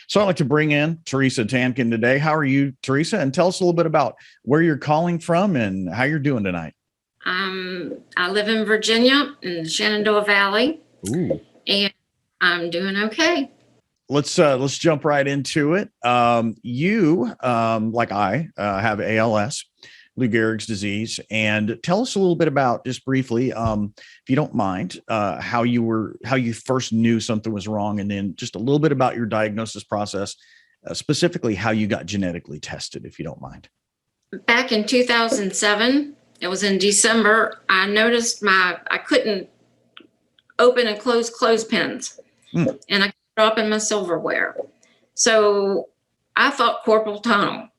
So I'd like to bring in Teresa Tankin today. How are you, Teresa? And tell us a little bit about where you're calling from and how you're doing tonight. I live in Virginia in the Shenandoah Valley. Ooh. And I'm doing okay. Let's jump right into it. You, like I, have ALS, Lou Gehrig's disease, and tell us a little bit about, just briefly, if you don't mind, how you first knew something was wrong, and then just a little bit about your diagnosis process, specifically how you got genetically tested, if you don't mind. Back in 2007, it was in December, I noticed I couldn't open and close clothespins, and I got up in my silverware. So I thought carpal tunnel.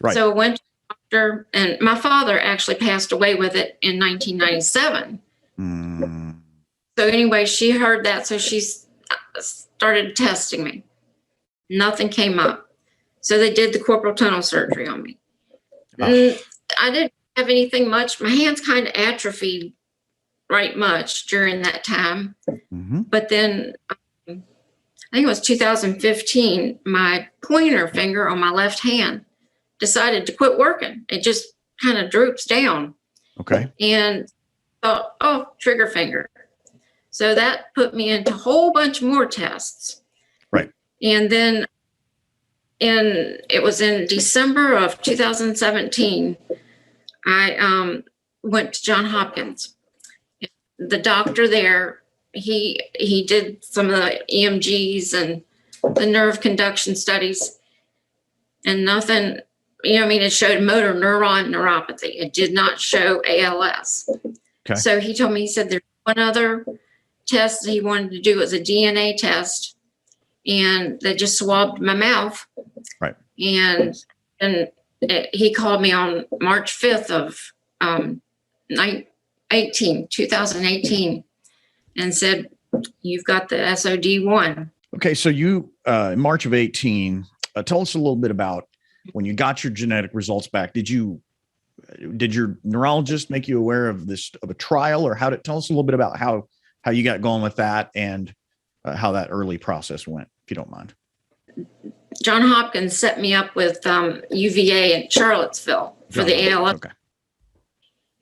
Right. So I went to the doctor, and my father actually passed away with it in 1997. So anyway, she heard that, so she started testing me. Nothing came up. So they did the carpal tunnel surgery on me. I didn't have anything much. My hands kind of atrophied right much during that time. But then I think it was 2015, my pointer finger on my left hand decided to quit working. It just kind of droops down. Okay. And thought, oh, trigger finger. So that put me into a whole bunch more tests. Right. And then it was in December of 2017, I went to Johns Hopkins. The doctor there, he did some of the EMGs and the nerve conduction studies, and nothing, it showed motor neuron neuropathy. It did not show ALS. Okay. So he told me, he said there's one other test that he wanted to do, was a DNA test, and they just swabbed my mouth. Right. And he called me on March 5th of 2018, and said, you've got the SOD1. Okay. So you, in March of 18, tell us a little bit about when you got your genetic results back. Did your neurologist make you aware of a trial, or tell us a little bit about how you got going with that, and how that early process went, if you don't mind. Johns Hopkins set me up with UVA in Charlottesville for the ALS. Okay.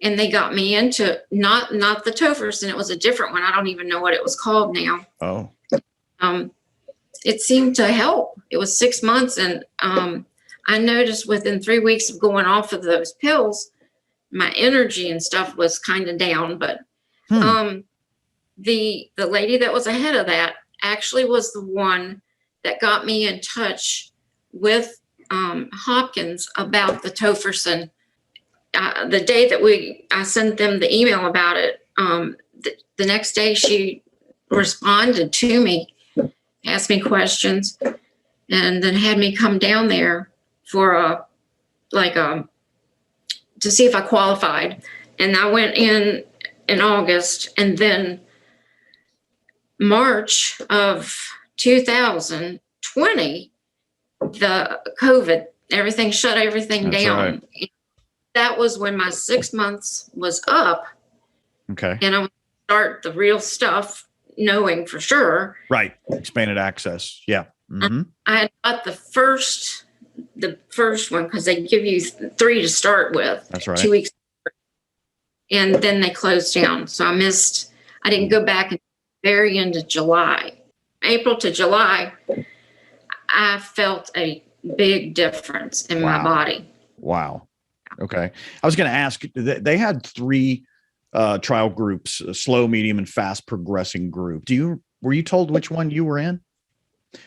And they got me into not the TOFERSEN. It was a different one. I don't even know what it was called now. Oh. It seemed to help. It was 6 months, and I noticed within 3 weeks of going off of those pills, my energy and stuff was kind of down. But the lady that was ahead of that actually was the one that got me in touch with Hopkins about the TOFERSEN. The day that I sent them the email about it, the next day she responded to me, asked me questions, and then had me come down there for to see if I qualified. And I went in August, and then March of 2020, the COVID, everything shut everything down. Right. That was when my 6 months was up. Okay. And I would start the real stuff, knowing for sure. Right. Expanded access. Yeah. Mm-hmm. I had got the first one, because they give you 3 to start with. That's right. 2 weeks. And then they closed down. So I didn't go back until the very end of July. April to July, I felt a big difference in my body. Wow. Okay. I was going to ask, they had 3 trial groups, a slow, medium, and fast progressing group. Were you told which one you were in?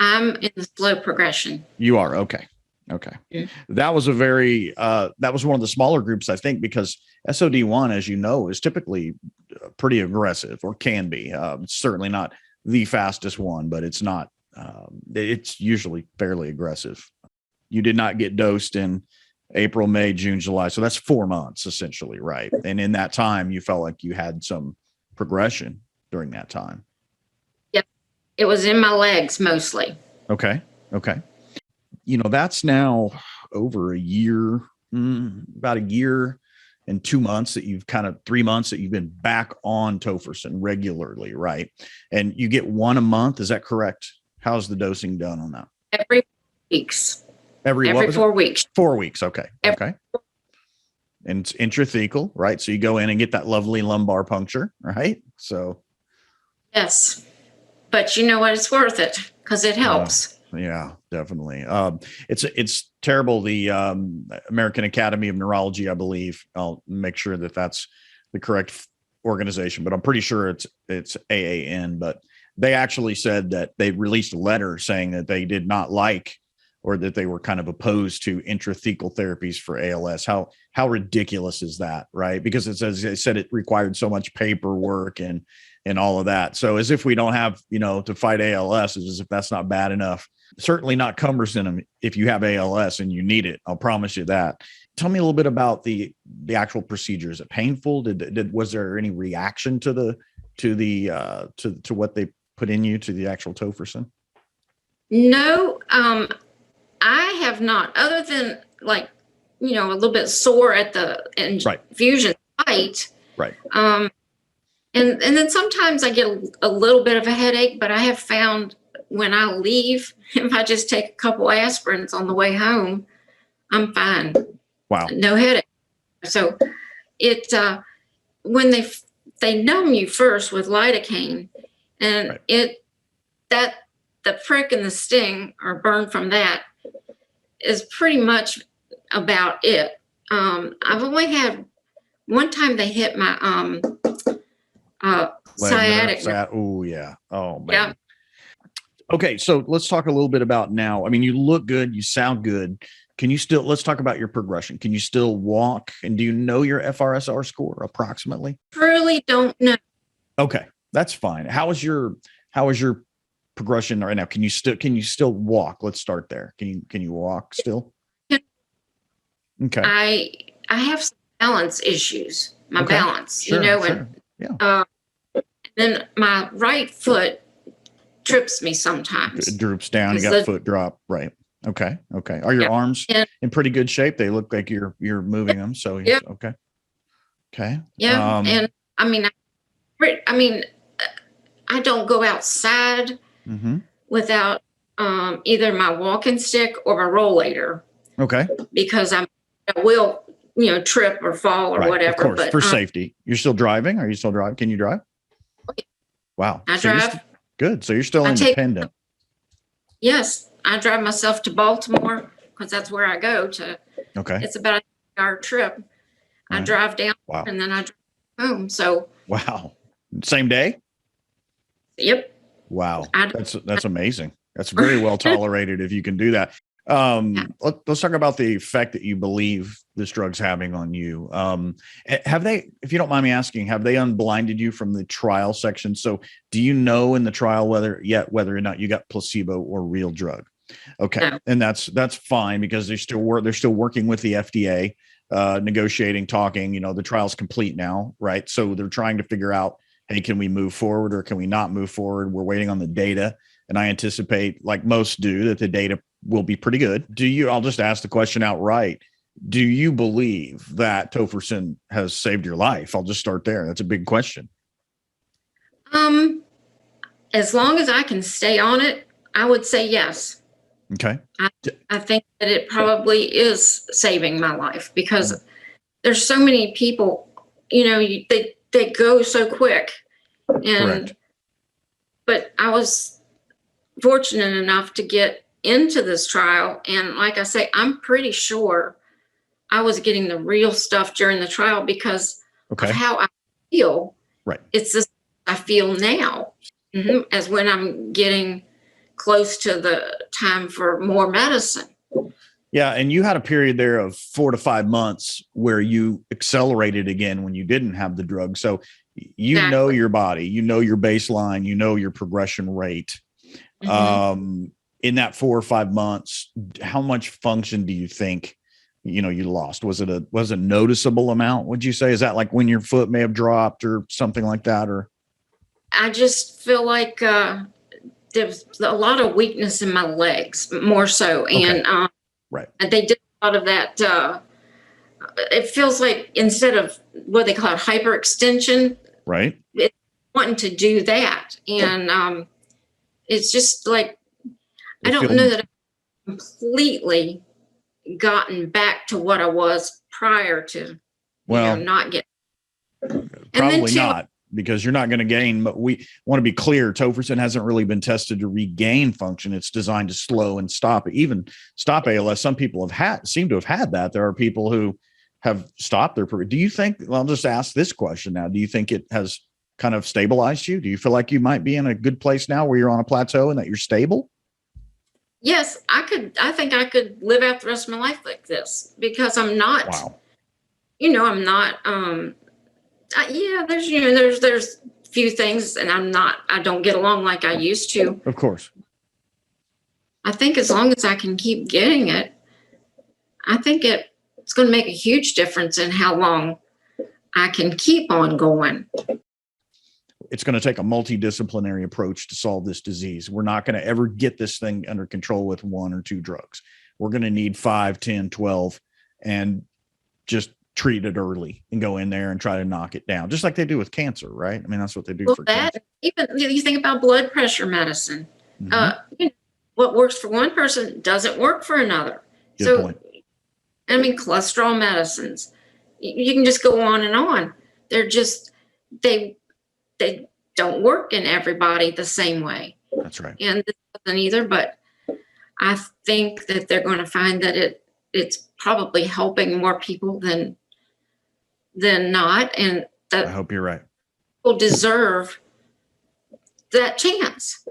I'm in the slow progression. You are. Okay. Okay. Mm-hmm. That was that was one of the smaller groups, I think, because SOD1, as you know, is typically pretty aggressive, or can be. It's certainly not the fastest one, but it's not, it's usually fairly aggressive. You did not get dosed in April, May, June, July. So that's 4 months essentially. Right. And in that time, you felt like you had some progression during that time. Yep. It was in my legs mostly. Okay. Okay. That's now over a year, about a year and 2 months that 3 months that you've been back on TOFERSEN regularly. Right. And you get 1 a month. Is that correct? How's the dosing done on that? every weeks. Every Every 4 weeks. 4 weeks. Okay. Every Okay. And it's intrathecal, right? So you go in and get that lovely lumbar puncture, right? So Yes. But you know what? It's worth it because it helps. Yeah, definitely. It's terrible. The American Academy of Neurology, I believe. I'll make sure that that's the correct organization, but I'm pretty sure it's AAN. But they actually said that they released a letter saying that they did not like, or that they were kind of opposed to intrathecal therapies for ALS. How ridiculous is that, right? Because it says, they said it required so much paperwork and all of that. So as if we don't have, to fight ALS, as if that's not bad enough. Certainly not cumbersome if you have ALS and you need it. I'll promise you that. Tell me a little bit about the actual procedure. Is it painful? Was there any reaction to what they put in you, to the actual tofersen? No, I have not, other than like, a little bit sore at the infusion site. Right. And then sometimes I get a little bit of a headache, but I have found when I leave, if I just take a couple aspirins on the way home, I'm fine. Wow. No headache. So when they numb you first with lidocaine, and the prick and the sting or burn from that is pretty much about it. I've only had one time they hit my sciatic. Oh yeah. Oh man. Yeah. Okay, so let's talk a little bit about now. I mean, you look good, you sound good. Let's talk about your progression. Can you still walk? And do you know your FRSR score approximately? Really don't know. Okay, that's fine. How is your progression right now? Can you still walk? Let's start there. Can you walk still? Okay. I have some balance issues. My balance, sure. and yeah. Then my right foot trips me sometimes. It droops down. You got foot drop. Right. Okay. Are your arms in pretty good shape? They look like you're moving them. So okay. Yeah. And I mean, I don't go outside without either my walking stick or my rollator. Okay. Because I will, trip or fall or whatever. Of course, but for safety. You're still driving? Are you still driving? Can you drive? Wow. I drive. Good. So you're still independent. Yes. I drive myself to Baltimore because that's where I go to. Okay. It's about a 2-hour trip. Right. I drive down and then I drive home. So. Wow. Same day? Yep. Wow. That's amazing. That's very well tolerated if you can do that. Let's talk about the effect that you believe this drug's having on you. Have they, if you don't mind me asking, have they unblinded you from the trial section? So do you know in the trial whether or not you got placebo or real drug? Okay. No. And that's fine because they're still working with the FDA, negotiating, talking, the trial's complete now, right? So they're trying to figure out, hey, can we move forward or can we not move forward? We're waiting on the data. And I anticipate, like most do, that the data will be pretty good. I'll just ask the question outright. Do you believe that tofersen has saved your life? I'll just start there. That's a big question. As long as I can stay on it, I would say yes. Okay. I think that it probably is saving my life because there's so many people, they go so quick. Correct. But I was fortunate enough to get into this trial. And like I say, I'm pretty sure I was getting the real stuff during the trial because of how I feel. Right. It's this I feel now as when I'm getting close to the time for more medicine. Yeah. And you had a period there of 4 to 5 months where you accelerated again when you didn't have the drug. So you know your body, your baseline, your progression rate. In that 4 or 5 months, how much function do you think, you lost? Was it a noticeable amount? Would you say, is that like when your foot may have dropped or something like that? Or I just feel like there's a lot of weakness in my legs, more so. And they did a lot of that. It feels like instead of what they call it, hyperextension, right? It's wanting to do that. And it's just like, I don't know that completely gotten back to what I was prior to, Well, not getting. probably not, because you're not going to gain. But we want to be clear: tofersen hasn't really been tested to regain function. It's designed to slow and stop, even stop ALS. Some people seem to have had that. There are people who have stopped their. Do you think? Well, I'll just ask this question now. Do you think it has kind of stabilized you? Do you feel like you might be in a good place now, where you're on a plateau and that you're stable? Yes, I think I could live out the rest of my life like this, because I'm not. Wow. I'm not. Yeah, there's few things, and I don't get along like I used to. Of course. I think as long as I can keep getting it, I think it's going to make a huge difference in how long I can keep on going. It's going to take a multidisciplinary approach to solve this disease. We're not going to ever get this thing under control with 1 or 2 drugs. We're going to need 5, 10, 12, and just treat it early and go in there and try to knock it down, just like they do with cancer, right? I mean, that's what they do for cancer. Even you think about blood pressure medicine. What works for one person doesn't work for another. Good point. I mean, cholesterol medicines, you can just go on and on. They're just, they don't work in everybody the same way. That's right. And this doesn't either, but I think that they're going to find that it's probably helping more people than not. And that I hope you're right. people deserve that chance.